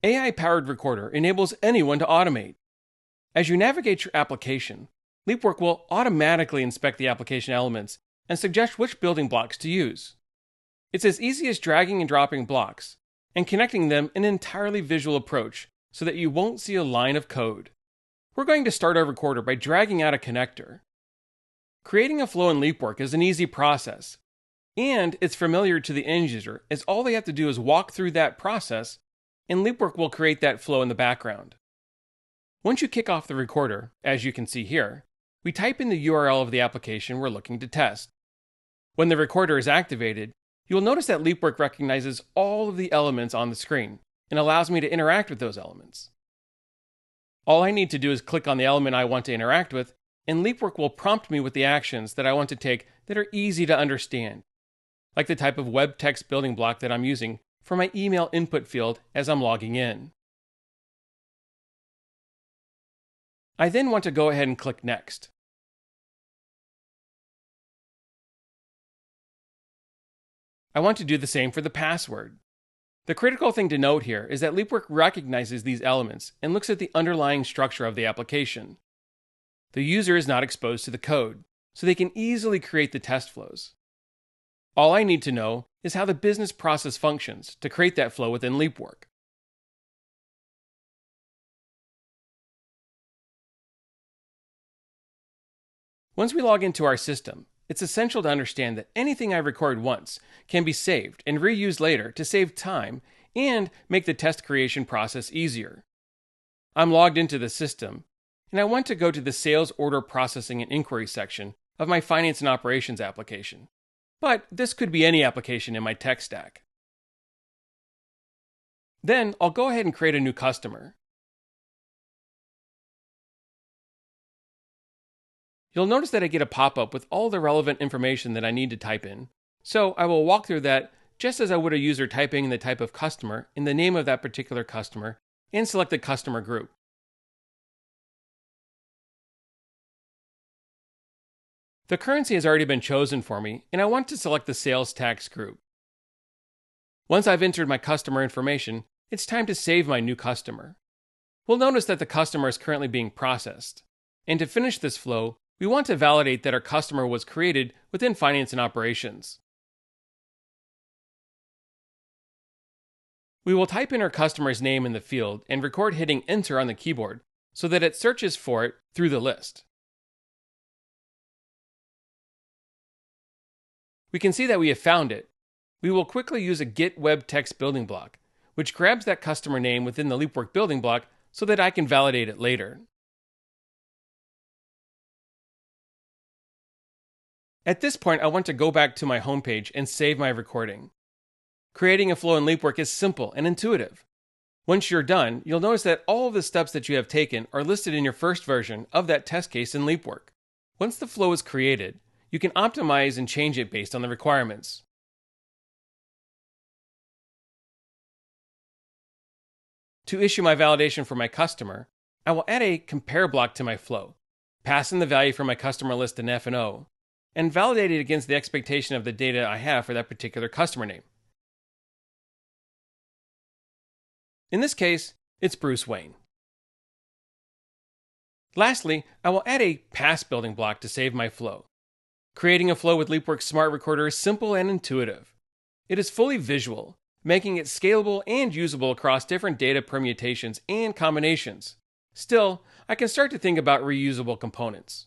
AI-powered Recorder enables anyone to automate. As you navigate your application, LeapWork will automatically inspect the application elements and suggest which building blocks to use. It's as easy as dragging and dropping blocks and connecting them in an entirely visual approach so that you won't see a line of code. We're going to start our recorder by dragging out a connector. Creating a flow in LeapWork is an easy process, and it's familiar to the end user, as all they have to do is walk through that process, and LeapWork will create that flow in the background. Once you kick off the recorder, as you can see here, we type in the URL of the application we're looking to test. When the recorder is activated, you'll notice that LeapWork recognizes all of the elements on the screen and allows me to interact with those elements. All I need to do is click on the element I want to interact with, and LeapWork will prompt me with the actions that I want to take that are easy to understand, like the type of web text building block that I'm using for my email input field as I'm logging in. I then want to go ahead and click Next. I want to do the same for the password. The critical thing to note here is that LeapWork recognizes these elements and looks at the underlying structure of the application. The user is not exposed to the code, so they can easily create the test flows. All I need to know is how the business process functions to create that flow within LeapWork. Once we log into our system, it's essential to understand that anything I record once can be saved and reused later to save time and make the test creation process easier. I'm logged into the system, and I want to go to the Sales Order Processing and Inquiry section of my Finance and Operations application. But this could be any application in my tech stack. Then I'll go ahead and create a new customer. You'll notice that I get a pop-up with all the relevant information that I need to type in. So I will walk through that just as I would a user typing in the type of customer in the name of that particular customer and select the customer group. The currency has already been chosen for me, and I want to select the sales tax group. Once I've entered my customer information, it's time to save my new customer. We'll notice that the customer is currently being processed. And to finish this flow, we want to validate that our customer was created within Finance and Operations. We will type in our customer's name in the field and record hitting Enter on the keyboard so that it searches for it through the list. We can see that we have found it. We will quickly use a Get Web Text building block, which grabs that customer name within the LeapWork building block so that I can validate it later. At this point, I want to go back to my homepage and save my recording. Creating a flow in LeapWork is simple and intuitive. Once you're done, you'll notice that all of the steps that you have taken are listed in your first version of that test case in LeapWork. Once the flow is created, you can optimize and change it based on the requirements. To issue my validation for my customer, I will add a compare block to my flow, pass in the value for my customer list in F&O, and validate it against the expectation of the data I have for that particular customer name. In this case, it's Bruce Wayne. Lastly, I will add a pass building block to save my flow. Creating a flow with LeapWork Smart Recorder is simple and intuitive. It is fully visual, making it scalable and usable across different data permutations and combinations. Still, I can start to think about reusable components.